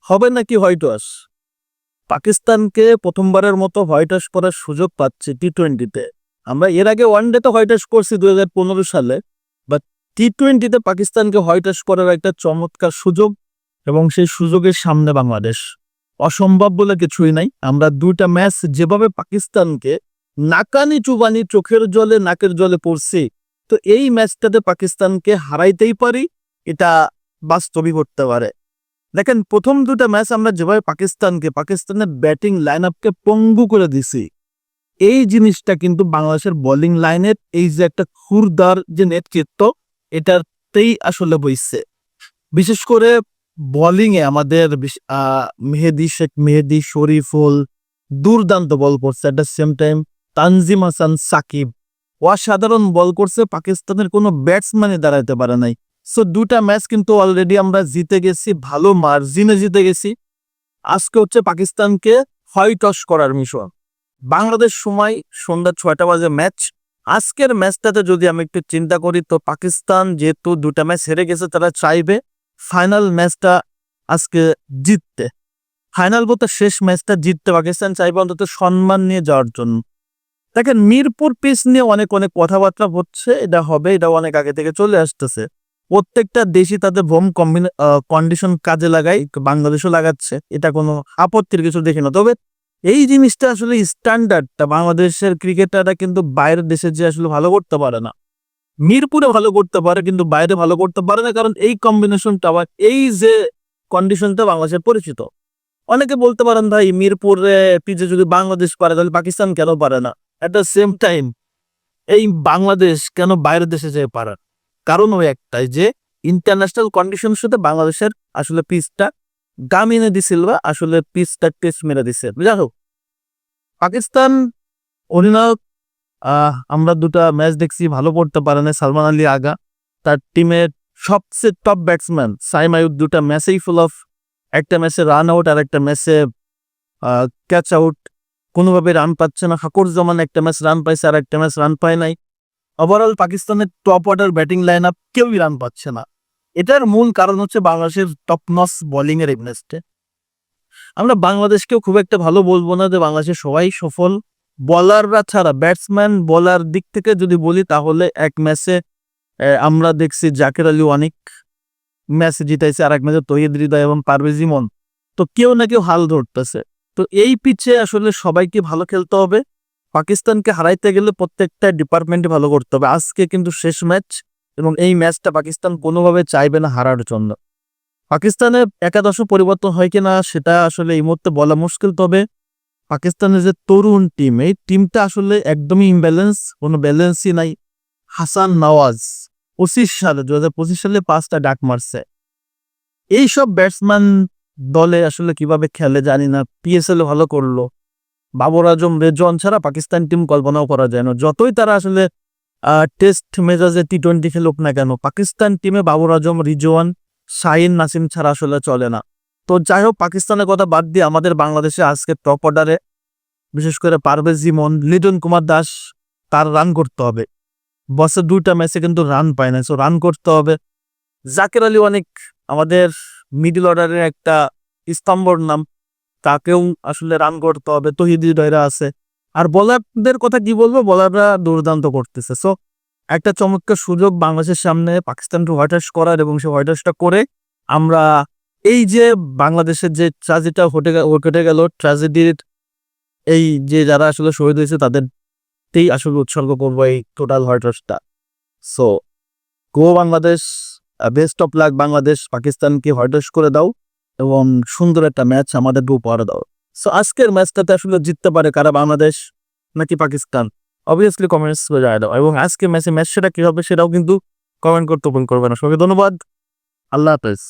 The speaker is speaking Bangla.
হবে নাকি হোয়াইট ওয়াশ? পাকিস্তানকে প্রথমবারের মতো হোয়াইট ওয়াশ করার সুযোগ পাচ্ছে টি-20-তে। আমরা এর আগে ওয়ানডেতে হোয়াইট ওয়াশ করছি 2015 সালে, বাট টি-20-তে পাকিস্তানকে হোয়াইট ওয়াশ করার একটা চমৎকার সুযোগ, এবং সেই সুযোগের সামনে বাংলাদেশ। অসম্ভব বলে কিছুই নাই। আমরা দুইটা ম্যাচ যেভাবে পাকিস্তানকে নাকানি চুবানি চোখের জলে নাকের জলে পড়ছি, তো এই ম্যাচটাতে পাকিস্তানকে হারাইতেই পারি, এটা বাস্তবই করতে পারে। দেখেন, প্রথম দুটা ম্যাচ আমরা যেভাবে পাকিস্তানের ব্যাটিং লাইন আপকে পঙ্গু করে দিছি, এই জিনিসটা কিন্তু বাংলাদেশের বোলিং লাইনের এই যে একটা ক্ষুরদার যে নেতৃত্ব, এটাতেই আসলে বইছে। বিশেষ করে বোলিং এ আমাদের শেখ মেহেদী, শরীফুল দুর্দান্ত বল করছে। At the same time Tanzim Hasan Sakib অসাধারণ বল করছে, পাকিস্তানের কোনো ব্যাটসম্যানই দাঁড়াতে পারে নাই। সো দুটা ম্যাচ কিন্তু অলরেডি আমরা জিতে গেছি, ভালো মার্জিনে জিতে গেছি। আজকে হচ্ছে পাকিস্তানকে হোয়াইট ওয়াশ করার মিশন। বাংলাদেশ সময় সন্ধ্যা 6টা বাজে ম্যাচ। আজকের ম্যাচটাতে যদি আমি একটু চিন্তা করি, তো পাকিস্তান যেহেতু দুটা ম্যাচ হেরে গেছে, তারা চাইবে ফাইনাল ম্যাচটা আজকে জিততে। ফাইনাল বলতে শেষ ম্যাচটা জিততে পাকিস্তান চাইবে অন্তত সম্মান নিয়ে যাওয়ার জন্য। দেখেন, মিরপুর পিচ নিয়ে অনেক কথাবার্তা হচ্ছে, এটা হবে, এটা অনেক আগে থেকে চলে আসতেছে। প্রত্যেকটা দেশই তাদের হোম কন্ডিশন কাজে লাগায়, বাংলাদেশও লাগাচ্ছে, এটা কোনো আপত্তির কিছু দেখি না। তবে এই জিনিসটা আসলে স্ট্যান্ডার্ডটা বাংলাদেশের ক্রিকেটাররা কিন্তু বাইরের দেশে যে আসলে ভালো করতে পারে না। মিরপুরে ভালো করতে পারে কিন্তু বাইরে ভালো করতে পারে না, কারণ এই কম্বিনেশনটা বা এই যে কন্ডিশনটা বাংলাদেশের পরিচিত। অনেকে বলতে পারেন, ভাই মিরপুরে পিচে যদি বাংলাদেশ পারে তাহলে পাকিস্তান কেন পারে না? এট দ্য সেম টাইম এই বাংলাদেশ কেন বাইরের দেশে যেয়ে পারে? কারণ ওই একটাই যে ইন্টারন্যাশনাল কন্ডিশনের সাথে বাংলাদেশের আসলে পিচটা গামিনে দিছিল, আসলে পিচটা টেস্ট মেরে দিছে। যাই হোক, পাকিস্তান অধিনায়ক আমরা দুটা ম্যাচ দেখছি, ভালো করতে পারে না। সালমান আলী আগা, তার টিমের সবচেয়ে টপ ব্যাটসম্যান সাইম আইয়ুব দুটা ম্যাচেই ফুল অফ। একটা ম্যাচে রান আউট আর একটা ম্যাচে ক্যাচ আউট, কোনোভাবে রান পাচ্ছে না। ফাকরুজ্জামান একটা ম্যাচ রান পাইছে আর একটা ম্যাচ রান পায় নাই। ওভারঅল পাকিস্তানের top order batting line up কেউই রান পাচ্ছে না। এটার মূল কারণ হচ্ছে বাংলাদেশের টপ নচ বোলিং এর এগনেস্টে। আমরা বাংলাদেশকেও খুব একটা ভালো বলবো না যে বাংলাদেশের সবাই সফল। বলাররা ছাড়া ব্যাটসম্যান বলার দিক থেকে যদি বলি, তাহলে এক ম্যাচে আমরা দেখছি জাকের আলী অনেক ম্যাচ জিতাইছে, আর এক ম্যাচে তহিদ হৃদয় এবং পারভেজ ইমন। তো কেউ না কেউ হাল ধরতেছে। তো এই পিচে আসলে সবাইকে ভালো খেলতে হবে। পাকিস্তানকে হারাইতে গেলে প্রত্যেকটা ডিপার্টমেন্টে ভালো করতে হবে। আজকে কিন্তু শেষ ম্যাচ, এবং এই ম্যাচটা পাকিস্তান কোনোভাবে চাইবে না হারার জন্য। পাকিস্তানের একাদশ পরিবর্তন হয় কিনা সেটা আসলে এই মুহূর্তে বলা মুশকিল। তবে পাকিস্তানের যে তরুণ টিম, এই টিমটা আসলে একদমই ইমব্যালেন্স, কোনো ব্যালেন্সই নাই। হাসান নওয়াজ 2025 সালে 5টা ডাক মারছে। এইসব ব্যাটসম্যান দলে আসলে কিভাবে খেলে জানি না। পিএসএল ভালো করলো, বাবর আজম, রেজওয়ান ছাড়া পাকিস্তান টিম কল্পনাও করা যায় না। যতই তারা আসলে টেস্ট মেজাজে টি-20 খেলুক না কেন, পাকিস্তান টিমে বাবর আজম, রিজওয়ান, শাহিন নাসিম ছাড়া আসলে চলে না। তো যাই হোক, পাকিস্তানের কথা বাদ দিয়ে আমাদের বাংলাদেশে আজকে টপ অর্ডারে বিশেষ করে পারভেজ ইমন, লিটন কুমার দাস, তার রান করতে হবে। বসের দুইটা ম্যাচে কিন্তু রান পায় না, সো রান করতে হবে। জাকের আলী অনেক আমাদের মিডল অর্ডারের একটা স্তম্ভর নাম, তাকেও আসলে রান করতে হবে। তহিদ হৃদয়রা আছে, আর বোলারদের কথা কি বলবো, বোলাররা দুর্দান্ত করতেছে। সো একটা চমৎকার সুযোগ বাংলাদেশের সামনে পাকিস্তানকে হোয়াইট ওয়াশ করার, এবং সেই হোয়াইট ওয়াশটা করে আমরা এই যে বাংলাদেশের যে ট্র্যাজেডিটা ঘটে গেল, ট্র্যাজেডির এই যে যারা আসলে শহীদ হয়েছে তাদেরকেই আসলে উৎসর্গ করবো এই total white ওয়াশটা। So go Bangladesh, best of luck Bangladesh. পাকিস্তানকে হোয়াইট ওয়াশ করে দাও এবং সুন্দর একটা ম্যাচ আমাদের উপহার দাও। সো আজকের ম্যাচটাতে আসলে জিততে পারে কারা, বাংলাদেশ নাকি পাকিস্তান? অবভিয়াসলি কমেন্টস করে জানিয়ে দাও, এবং আজকে ম্যাচ সেটা কি হবে সেটাও কিন্তু কমেন্ট করতে ভুল করবে না। সবাইকে ধন্যবাদ, আল্লাহ হাফেজ।